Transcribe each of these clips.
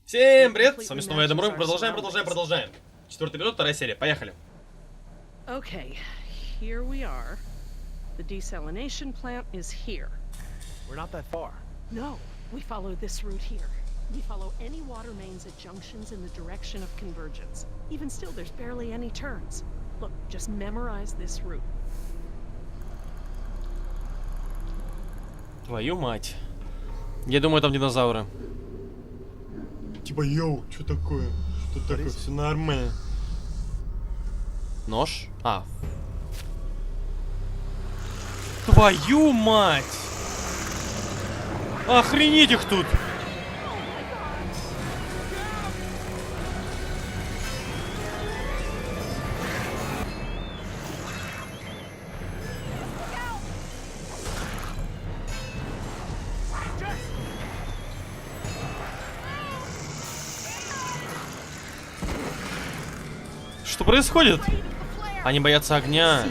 Всем привет! С вами снова я, Домрой. Продолжаем. 4-й эпизод, 2-я серия. Поехали. Okay, here we are. The desalination plant is here. We're not that far. No, we follow this route here. We follow any water mains at junctions in the direction of convergence. Even still, there's barely any turns. Look, just memorize this route. Твою мать. Я думаю, там динозавры. Типа, йоу, что такое? Что такое? Все нормально. Нож? А. Твою мать! Охренеть их тут! Что происходит? Они боятся огня.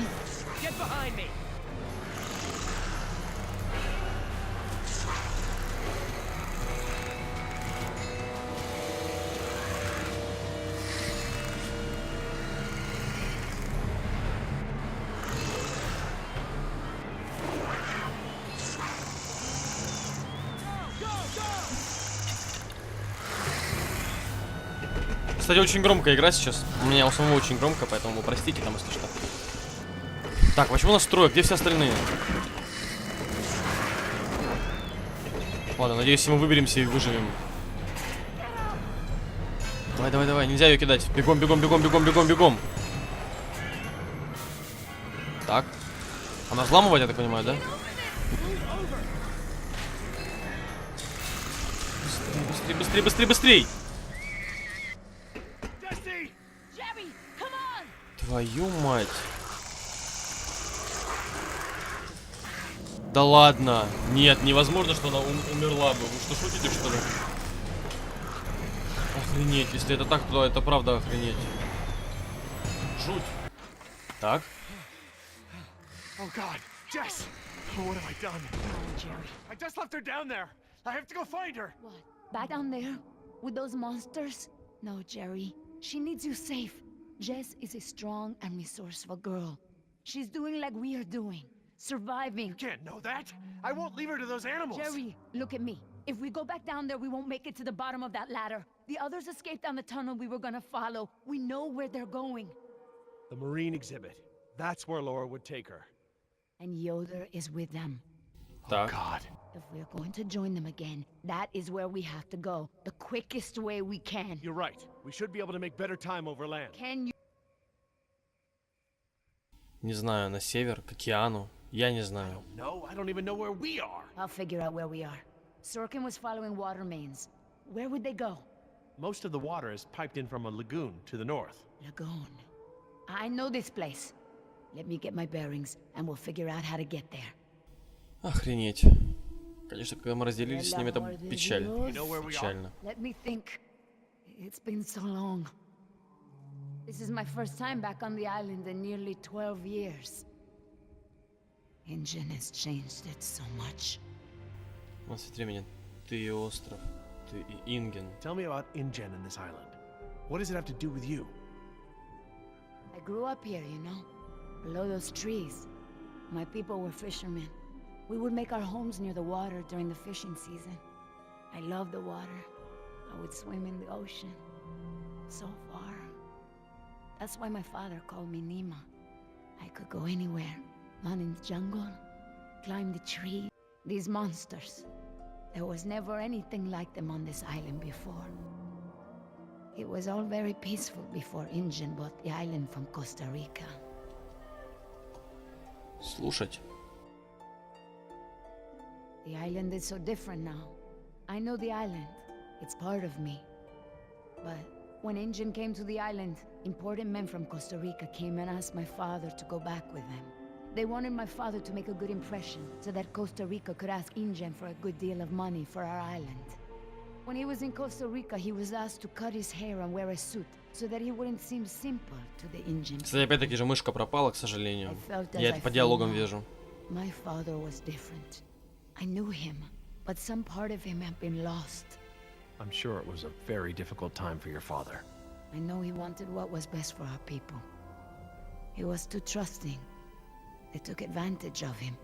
Кстати, очень громкая игра сейчас. У меня у самого очень громко, поэтому простите там, если что. Так, почему у нас трое? Где все остальные? Ладно, надеюсь, мы выберемся и выживем. Давай, нельзя ее кидать. Бегом. Так. Она взламывает, я так понимаю, да? Быстрей! Твою мать. Да ладно. Нет, невозможно, что она умерла бы. Вы что, шутите, что ли? Охренеть. Если это так, то это правда охренеть. Жуть. Так. Oh God, Jess! What have I done? Oh, Jerry. I just left her down there. I have to go find her. What? Back down there? With those monsters? No, Jerry. She needs you safe. Jess is a strong and resourceful girl. She's doing like we are doing. Surviving. You can't know that. I won't leave her to those animals. Jerry, look at me. If we go back down there, we won't make it to the bottom of that ladder. The others escaped down the tunnel we were gonna follow. We know where they're going. The marine exhibit. That's where Laura would take her. And Yoder is with them. Oh God. If we're going to join them again, that is where we have to go. The quickest way we can. You're right. We should be able to make better time over land. Can you? Не знаю, на север, к океану. Я не знаю. No, I don't even know where we are. I'll figure out where we are. Sorkin was following water mains. Where would they go? Most of the water is piped in from a lagoon to the north. Lagoon. I know this place. Let me get my bearings, and we'll figure out how to get there. Охренеть. Конечно, когда мы разделились с ними, это печально. Печально. Let me think. It's been so long. This is my first time back on the island in nearly 12 years. Engine has changed it so much. Вот смотри меня. Ты и остров. Ты и Инген. Tell me about InGen and this island. What does it have to do with you? I grew up here, you know, below those trees. My people were fishermen. We would make our homes near the water during the fishing season. I loved the water. I would swim in the ocean. So far. That's why my father called me Nima. I could go anywhere. Run in the jungle. Climb the tree. These monsters. There was never anything like them on this island before. It was all very peaceful before InGen bought the island from Costa Rica. Слушать. The island is so different now. I know the island. It's part of me. But when InGen came to the island, important men from Costa Rica came and asked my father to go back with them. They wanted my father to make a good impression so that Costa Rica could ask InGen for a good deal of money for our island. When he was in Costa Rica, he was asked to cut his hair and wear a suit so that he wouldn't seem simple to the InGen. Кстати, опять-таки же мышка пропала, к сожалению. Я это по диалогам вижу. My father was different. I knew him, but some part of him had been lost. I'm sure it was a very difficult time for your father. I know he wanted what was best for our people. He was too trusting. They took advantage of him.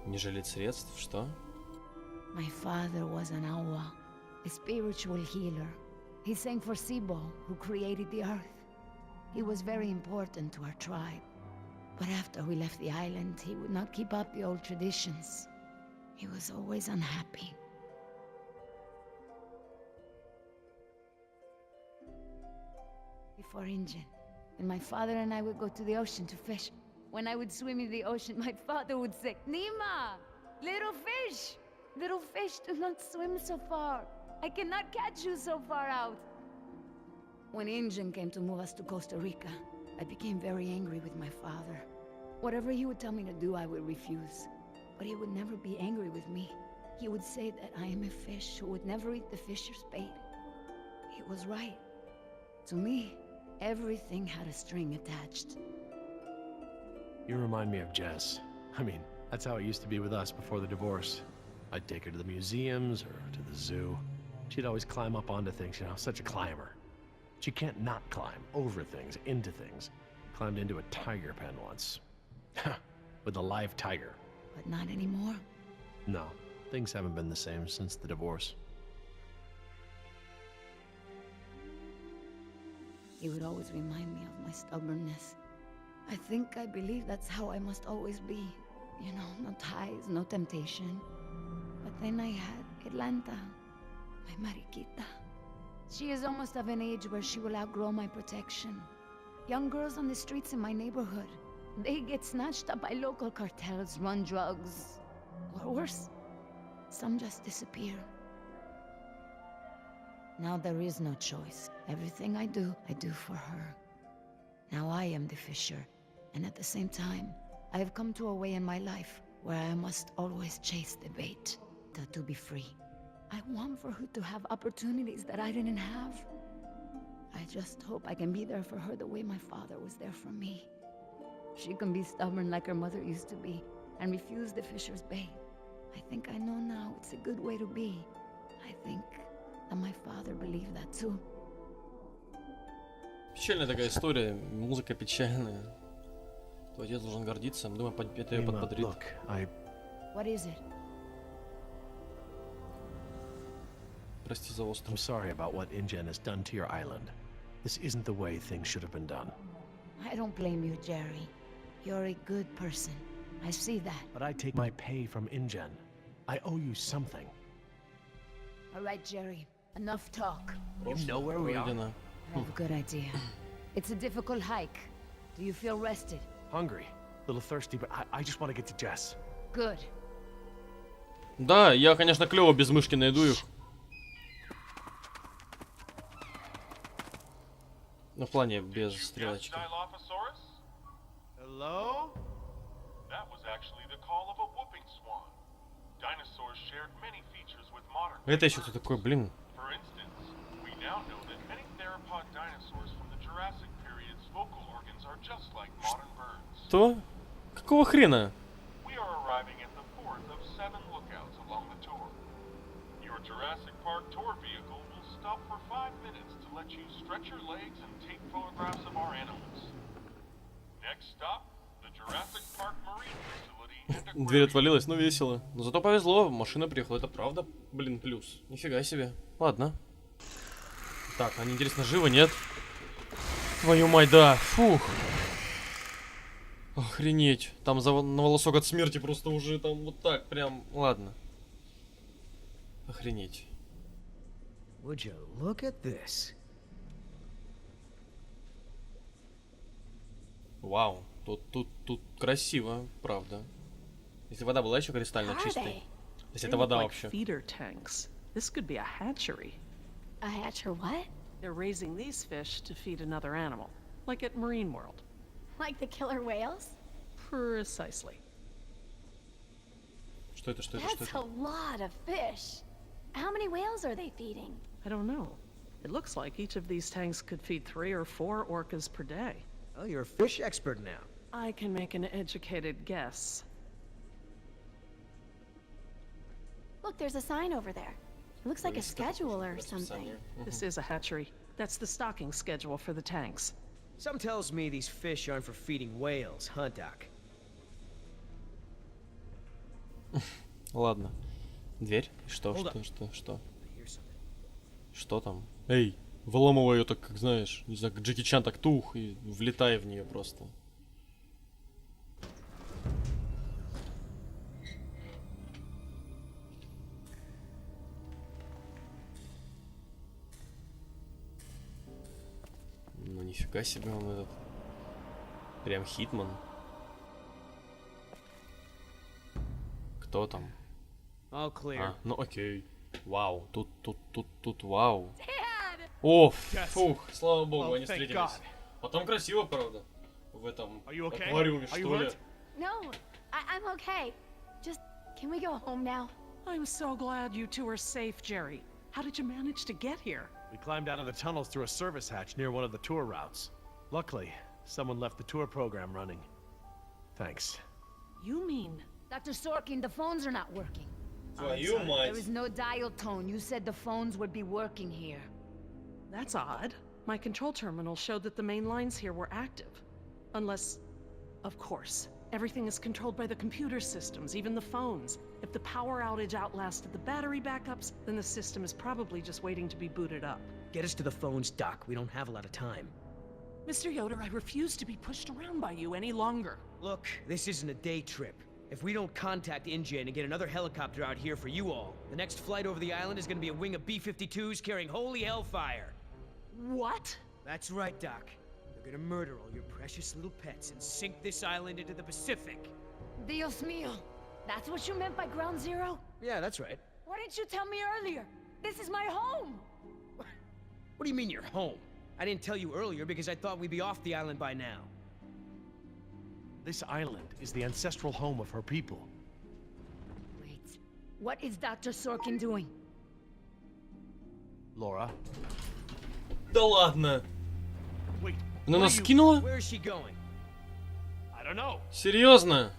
Не жалеть средств, что? My father was an awa, a spiritual healer. He sang for Sibo, who created the earth. He was very important to our tribe. But after we left the island, he would not keep up the old traditions. He was always unhappy. Before Injun, when my father and I would go to the ocean to fish, when I would swim in the ocean, my father would say, Nima, little fish, do not swim so far. I cannot catch you so far out. When Injun came to move us to Costa Rica, I became very angry with my father. Whatever he would tell me to do, I would refuse. But he would never be angry with me. He would say that I am a fish who would never eat the fisher's bait. He was right. To me, everything had a string attached. You remind me of Jess. I mean, that's how it used to be with us before the divorce. I'd take her to the museums or to the zoo. She'd always climb up onto things, you know, such a climber. She can't not climb over things, into things. Climbed into a tiger pen once. With a live tiger. But not anymore. No, things haven't been the same since the divorce. He would always remind me of my stubbornness. I believe that's how I must always be. You know, no ties, no temptation. But then I had Atlanta, my Mariquita. She is almost of an age where she will outgrow my protection. Young girls on the streets in my neighborhood, they get snatched up by local cartels, run drugs, or worse, some just disappear. Now there is no choice. Everything I do for her. Now I am the fisher, and at the same time, I have come to a way in my life where I must always chase the bait, to be free. I want for her to have opportunities that I didn't have. I just hope I can be there for her the way my father was there for me. She can be stubborn like her mother used to be, and refuse the fisher's bait. I think I know now it's a good way to be. I think that my father believed that too. Печальная такая история, музыка печальная. Твой отец должен гордиться. Думаю, это ее подбодрит. Look, What is it? Прости за I'm остров. sorry about what InGen has done to your island. This isn't the way things should have been done. I don't blame you, Jerry. You're a good person. I see that. But I take my pay from InGen. I owe you something. All right, Jerry. Enough talk. You know where we are? Пройдено. I have a good idea. It's a difficult hike. Do you feel rested? Hungry. A little thirsty, but I just want to get to Jess. Good. Да, я, конечно, клево без мышки найду их. Ну, в плане без стрелочки. Hello? That was actually the call of a whooping swan. Dinosaurs shared many features with modern. Это еще кто такой, блин? For instance, we now know that many theropod dinosaurs from the Jurassic period's vocal organs are just like modern birds. Что? Какого хрена? We are arriving at the fourth of 7 lookouts along the tour. Your Jurassic Park tour vehicle will stop for 5 minutes to let you stretch your legs and take photographs of our animals. Next stop, the Jurassic Park Marine Facility and Дверь Aquarium. отвалилась, ну весело. Но зато повезло, машина приехала, это правда, блин, плюс. Нифига себе. Ладно. Так, они, интересно, живы, нет? Твою мать, да. Фух. Охренеть. Там на волосок от смерти просто уже там вот так прям. Ладно. Охренеть. Would you look at this? Вау. Тут красиво, правда. Если вода была еще кристально Are чистой. they? Если They это look вода like вообще. feeder tanks. This could be a hatchery. A hatcher what? They're raising these fish to feed another animal, like at Marine World. Like the killer whales? Precisely. Что это, что это, что That's это? a lot of fish. How many whales are they feeding? I don't know. It looks like each of these tanks could feed 3 or 4 orcas per day. Oh, you're a fish expert now. I can make an educated guess. Look, there's a sign over there. It looks like a schedule or something. This is a hatchery. That's the stocking schedule for the tanks. Some tells me these fish aren't for feeding whales, huh, Doc? Ладно. Дверь? Что? Hold up. Что? I hear something. Что там? Эй, выламывай ее так, как знаешь, не знаю, как Джеки Чан, так тух и влетай в нее просто. Ну нифига себе он этот. Прям хитман. Кто там? All clear. А, ну окей. Вау, тут вау. О, фух, слава богу, они встретились. Потом красиво, правда, в этом аквариуме, что ли. No, I'm okay. Just, can we go home now? I'm so glad you two are safe, Jerry. How did you manage to get here? We climbed out of the tunnels through a service hatch near one of the tour routes. Luckily, someone left the tour program running. Thanks. You mean... Dr. Sorkin, the phones are not working. Твою мать. There is no dial tone. You said the phones would be working here. That's odd. My control terminal showed that the main lines here were active. Unless... Of course. Everything is controlled by the computer systems, even the phones. If the power outage outlasted the battery backups, then the system is probably just waiting to be booted up. Get us to the phones, Doc. We don't have a lot of time. Mr. Yoder, I refuse to be pushed around by you any longer. Look, this isn't a day trip. If we don't contact InGen and get another helicopter out here for you all, the next flight over the island is gonna be a wing of B-52s carrying holy hellfire. What? That's right, Doc. They're gonna murder all your precious little pets and sink this island into the Pacific. Dios mío. That's what you meant by ground zero? Yeah, that's right. Why didn't you tell me earlier? This is my home. What do you mean you're home? I didn't tell you earlier because I thought we'd be off the island by now. This island is the ancestral home of her people. Wait. What is Dr. Sorkin doing? Laura. Да ладно. Wait. Она where нас are you- скинула? Where is she going? I don't know. Серьезно?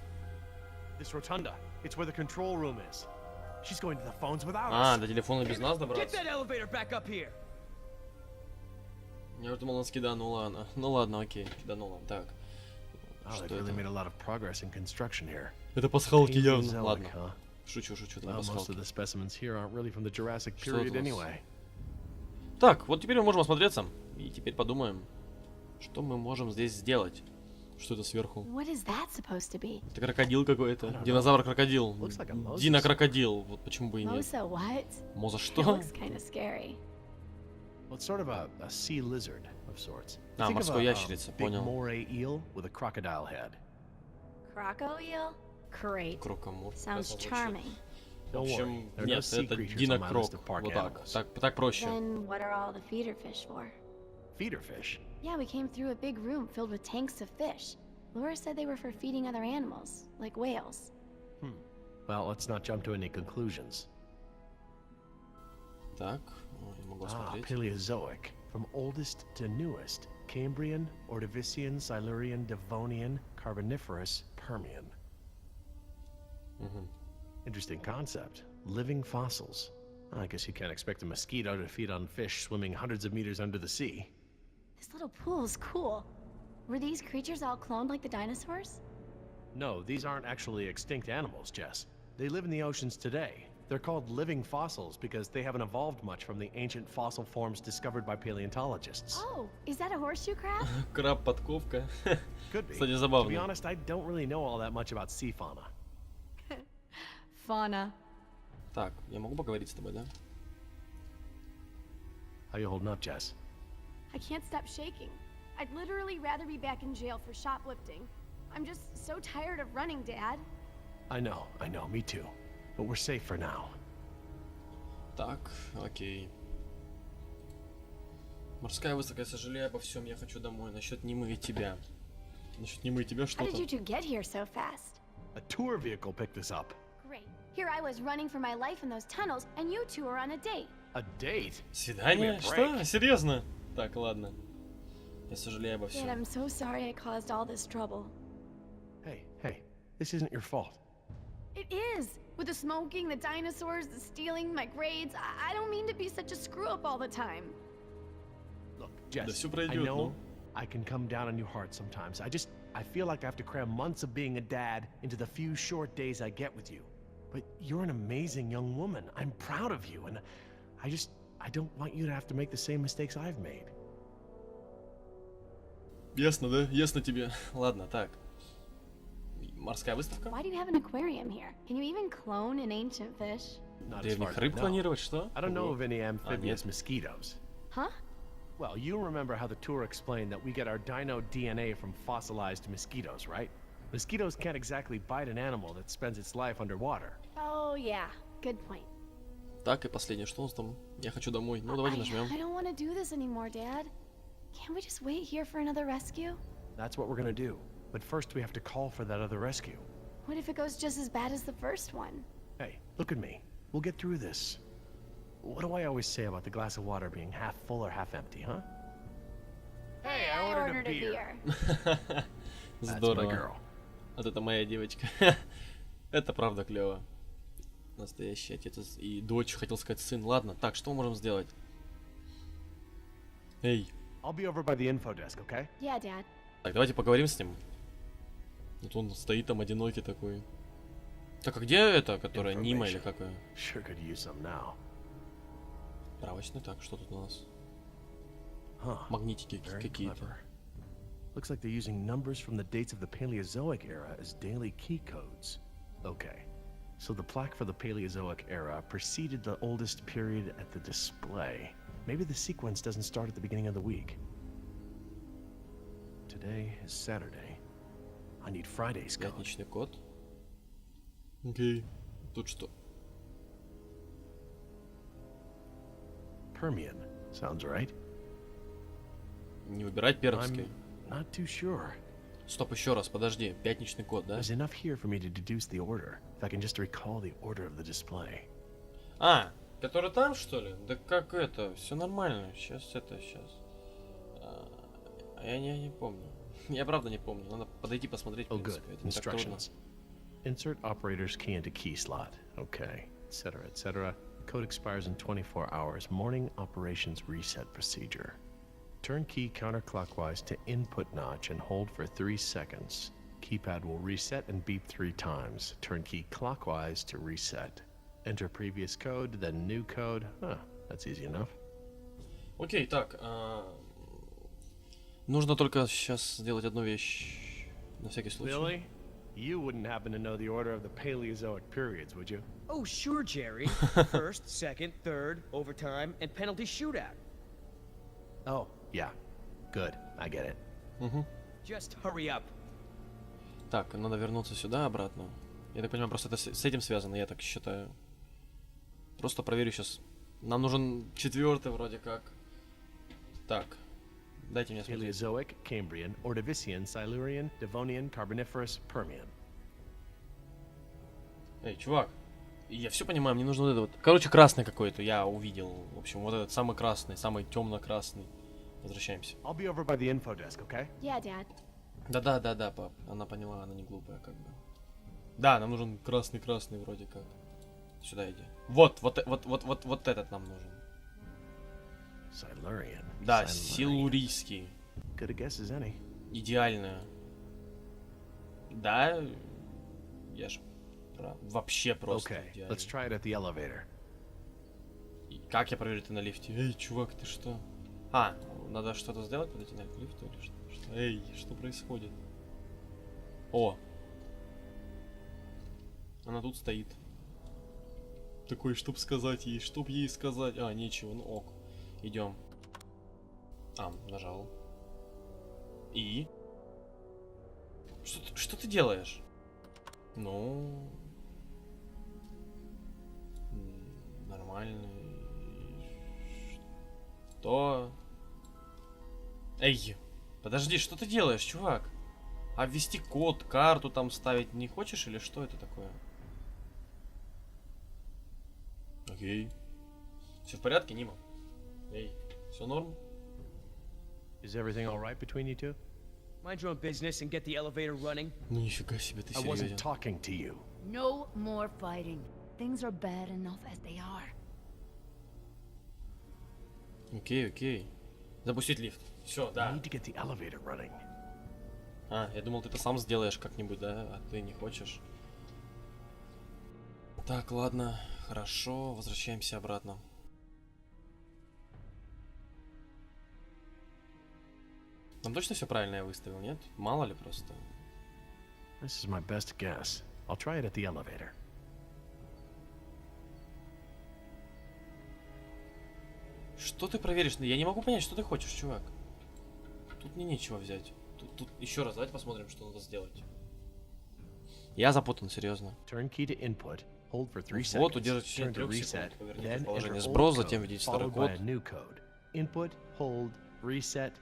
This rotunda. It's where the control room is. She's going to the phones without А, us. до телефона без нас Get добраться? that elevator back up here. Я уже думал, она скиданула она. Ну ладно, окей, киданула. Так. Oh, Что they've really made это? a lot of progress in construction here. Это пасхалки явно. Paleozoic, Ладно. huh? Шучу, давай Well, most пасхалки. of the specimens here aren't really from the Jurassic Что period это у нас? anyway. Так, вот теперь мы можем осмотреться. И теперь подумаем, что мы можем здесь сделать. Что это сверху? What is that supposed to be? Это крокодил какой-то. Динозавр-крокодил. Looks like a Moses. Динокрокодил. Вот почему бы и нет. Mosa what? Моза It что? looks kind of scary. Well, it's sort of a sea lizard of sorts. А, Think of морской a ящерица, big понял. moray eel with a crocodile head. Croco eel? Great. Крокомур. Sounds прекрасно звучит. charming. В Don't общем, worry, there are no нет, sea это creatures on my динокрок. list of park Вот так. animals. Так проще. Then what are all the feeder fish for? Feeder fish. Yeah, we came through a big room filled with tanks of fish. Laura said they were for feeding other animals, like whales. Well, let's not jump to any conclusions. Так, не могу смотреть. Paleozoic. From oldest to newest. Cambrian, Ordovician, Silurian, Devonian, Carboniferous, Permian. Interesting concept. Living fossils. I guess you can't expect a mosquito to feed on fish swimming hundreds of meters under the sea. This little pool is cool. Were these creatures all cloned like the dinosaurs? No, these aren't actually extinct animals, Jess. They live in the oceans today. They're called living fossils because they haven't evolved much from the ancient fossil forms discovered by paleontologists. Oh, is that a horseshoe crab? Краб-подковка. Could be. Кстати, To be забавно. honest, I don't really know all that much about sea fauna. Fauna. Так, я могу поговорить с тобой, да? How you holding up, Jess? I can't stop shaking. I'd literally rather be back in jail for shoplifting. I'm just so tired of running, Dad. I know, me too. But we're safe for now. Так, окей. Морская выставка, я сожалею обо всем, я хочу домой. Насчет Нимы и тебя. Насчет Нимы и тебя что How did you там? two get here so fast? A tour vehicle picked us up. Great. Here I was running for my life in those tunnels, and you two are on a date. A date? Свидание? Give me a Что? break. Серьезно? Так, ладно. Я сожалею обо Dad, всем. I'm so sorry I caused all this trouble. Hey, this isn't your fault. It is! With the smoking, the dinosaurs, the stealing, my grades. I don't mean to be such a screw up all the time. Look, Да Jess, всё I пройдет, know ну. I can come down on you hard sometimes. I feel like I have to cram months of being a dad into the few short days I get with you. But you're an amazing young woman. I'm proud of you, and I don't want you to have to make the same mistakes I've made. Ясно, да? Ясно тебе. Ладно, так. Морская выставка? Why do you have an aquarium here? Can you even clone an ancient fish? Not as far Древних as рыб I know. клонировать, что? I don't know of any нет. amphibious mosquitoes. Huh? Well, you remember how the tour explained that we get our dino DNA from fossilized mosquitoes, right? Mosquitoes can't exactly bite an animal that spends its life underwater. Oh, yeah. Good point. Так, и последнее, что у нас там? Я хочу домой. Ну, давайте нажмем. I don't want to do this anymore, Dad. Can't we just wait here for another rescue? That's what we're gonna do. But first we have to call for that other rescue. What if it goes just as bad as the first one? Hey, look at me. We'll get through this. What do I always say about the glass of water being half full or half empty, huh? Hey, I ordered a beer. That's my Здорово. girl. Вот это моя девочка. Это правда клево. Настоящий отец и дочь, хотел сказать сын. Ладно, так, что мы можем сделать? Эй. I'll be over by the info desk, okay? Yeah, Dad. Так, давайте поговорим с ним. Вот он стоит там одинокий такой. Так, а где это, которая Нима или какая? Sure could use some now. Справочный. Так, что тут у нас? Huh. Магнитики Very какие-то. clever. Looks like they're using numbers from the dates of the Paleozoic era as daily key codes. Okay. So the plaque for the Paleozoic era preceded the oldest period at the display. Maybe the sequence doesn't start at the beginning of the week. Today is Saturday. I need Friday's code. Пятничный код. Окей. Тут что? Permian. Sounds right. Не выбирать пермский. I'm not too sure. Стоп, еще раз, подожди. Пятничный код, да? There's enough here for me to deduce the order, if I can just recall the order of the display. А, который там, что ли? Да как это? Все нормально. Сейчас это, сейчас. Я не помню. Я правда не помню. Надо подойти посмотреть, в Oh, good. принципе. Это не так трудно. Instructions. Insert operator's key into key slot. Okay, etc., etc. Code expires in 24 hours. Morning operations reset procedure. Turn key counterclockwise to input notch and hold for 3 seconds. Keypad will reset and beep 3 times. Turn key clockwise to reset. Enter previous code, then new code. Huh, that's easy enough. Окей, так. Нужно только сейчас сделать одну вещь. На всякий случай. Billy, you wouldn't happen to know the order of the Paleozoic periods, would you? Oh, sure, Jerry. First, second, third, overtime, and penalty shootout. Oh, yeah. Good, I get it. Угу. Just hurry up. Так, надо вернуться сюда обратно. Я так понимаю, просто это с этим связано, я так считаю. Просто проверю сейчас. Нам нужен 4-й вроде как. Так. Дайте мне смотреть. Paleozoic, Cambrian, Ordovician, Silurian, Devonian, Carboniferous, Permian. Эй, чувак. Я все понимаю, мне нужно вот это вот. Короче, красный какой-то я увидел. В общем, вот этот самый красный, самый темно-красный. Возвращаемся. I'll be over by the info desk, okay? Yeah, Dad. Да, пап. Она поняла, она не глупая, как бы. Да, нам нужен красный вроде как. Сюда иди. Вот этот нам нужен. Silurian. Да, Silurian. силурийский. Good a guess as any. Идеальная. Да, я ж вообще просто Okay, идеально. let's try it at the elevator. И как я проверю это на лифте? Эй, чувак, ты что? А, надо что-то сделать, подойти на лифт или что? Эй, что происходит? О! Она тут стоит. Такой, чтоб сказать ей, чтоб ей сказать. А, нечего, ну ок. Идем. А, нажал. И? Что ты делаешь? Ну... Нормально. Что? Эй, подожди, что ты делаешь, чувак? А ввести код, карту там ставить не хочешь или что это такое? Окей. Все в порядке, Нима? Эй, все норм? Is everything all right between you two? Mind your own business and get the elevator running. Ну нифига себе, ты I wasn't серьезен. talking to you. No more fighting. Things are bad enough as they are. Окей, окей. Запустить лифт. Все, I да. need to get the elevator running. А, я думал, ты это сам сделаешь как-нибудь, да? А ты не хочешь. Так, ладно. Хорошо, возвращаемся обратно. Там точно все правильно я выставил, нет? Мало ли просто. This is my best guess. I'll try it at the elevator. Что ты проверишь? Я не могу понять, что ты хочешь, чувак. Тут мне нечего взять. Тут еще раз, давайте посмотрим, что надо сделать. Я запутан, серьезно. Turn key to input. Hold for 3 Вот, seconds. удерживать в течение Turn to 3 reset. секунд. Поверните Then положение enter сброс, old затем code, введите старый followed код. by a new code. Input, hold, reset.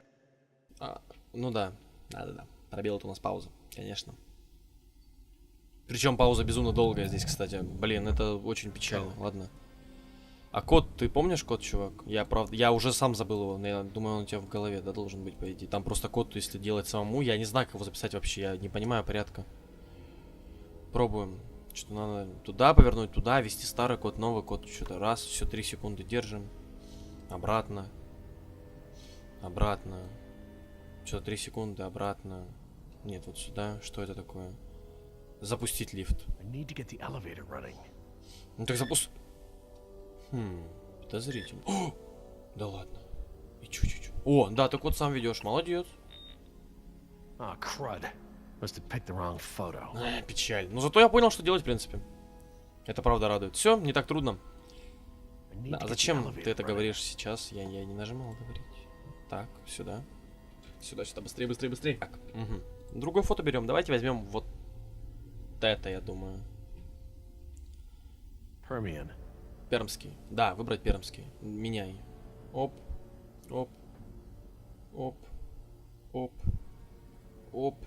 А, ну да. Да. Пробел это у нас пауза, конечно. Причем пауза безумно долгая здесь, кстати. Блин, это очень печально. Ладно. А код, ты помнишь код, чувак? Я уже сам забыл его, но я думаю, он у тебя в голове, да, должен быть, по идее. Там просто код, если делать самому, я не знаю, как его записать вообще, я не понимаю порядка. Пробуем. Что надо туда повернуть, туда, ввести старый код, новый код, что-то раз, все 3 секунды держим. Обратно. Обратно. Что-то 3 секунды, обратно. Нет, вот сюда. Что это такое? Запустить лифт. I need to get the elevator running. Ну так подозрительно. О! Да ладно. И чуть-чуть. О, да, ты код сам ведешь, молодец. Ah, crud. Must have picked the wrong photo. Печаль. Но зато я понял, что делать, в принципе. Это правда радует. Все, не так трудно. I need Да, to а get the зачем elevator ты это running. говоришь сейчас? Я не нажимал говорить. Так, сюда. Сюда, быстрее, быстрее, быстрее. Так, угу. Другое фото берем. Давайте возьмем вот это, я думаю. Permian. Пермский. Да, выбрать пермский. Меняй. Оп. Оп. Оп. Оп. Оп.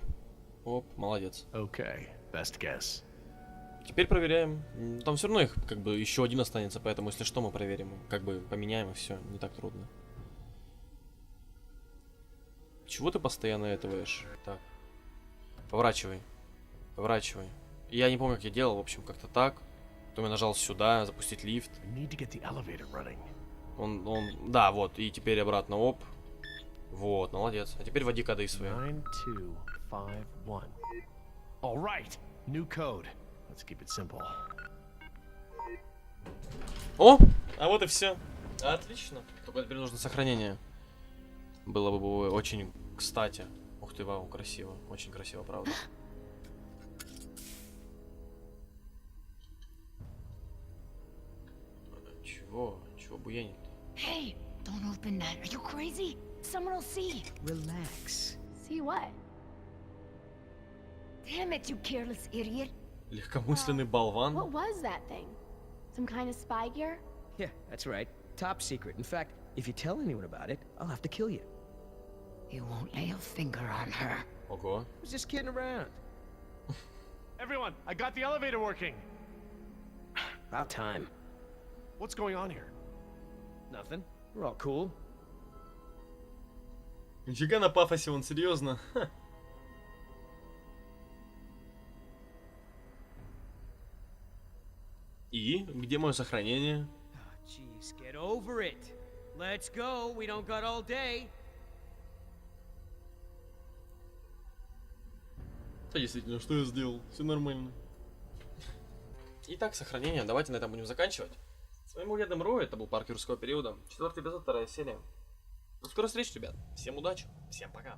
Оп. Молодец. Okay, best guess. Теперь проверяем. Там все равно их как бы еще один останется, поэтому если что, мы проверим. Как бы поменяем и все. Не так трудно. Чего ты постоянно этоваешь? Так. Поворачивай. Поворачивай. Я не помню, как я делал. В общем, как-то так. Потом я нажал сюда, запустить лифт. I need to get the elevator running. Да, вот. И теперь обратно. Оп. Вот, молодец. А теперь вводи коды свои. 9251. All right, new code. Let's keep it simple. О! А вот и все. Отлично. Только теперь нужно сохранение. Было бы очень кстати. Ух ты, вау, красиво. Очень красиво, правда. Чего? Чего буянит? Hey, don't open that. Are you crazy? Someone will see. Relax. See what? Damn it, you careless idiot. Легкомысленный болван. What was that thing? Some kind of spy gear? Yeah, that's right. Top secret. In fact, if you tell anyone about it, I'll have to kill you. You won't lay a finger on her. Ого. I was just kidding around. Everyone, I got the elevator working. About time. What's going on here? Nothing. We're all cool. Нифига на пафосе, он серьезно. И? Где мое сохранение? Jeez, get over it. Let's go. We don't got all day. Да, действительно, что я сделал? Все нормально. Итак, сохранение. Давайте на этом будем заканчивать. С вами был я, Рой, это был Парк юрского периода. 4-й эпизод, 2-я серия. До скорой встречи, ребят. Всем удачи, всем пока.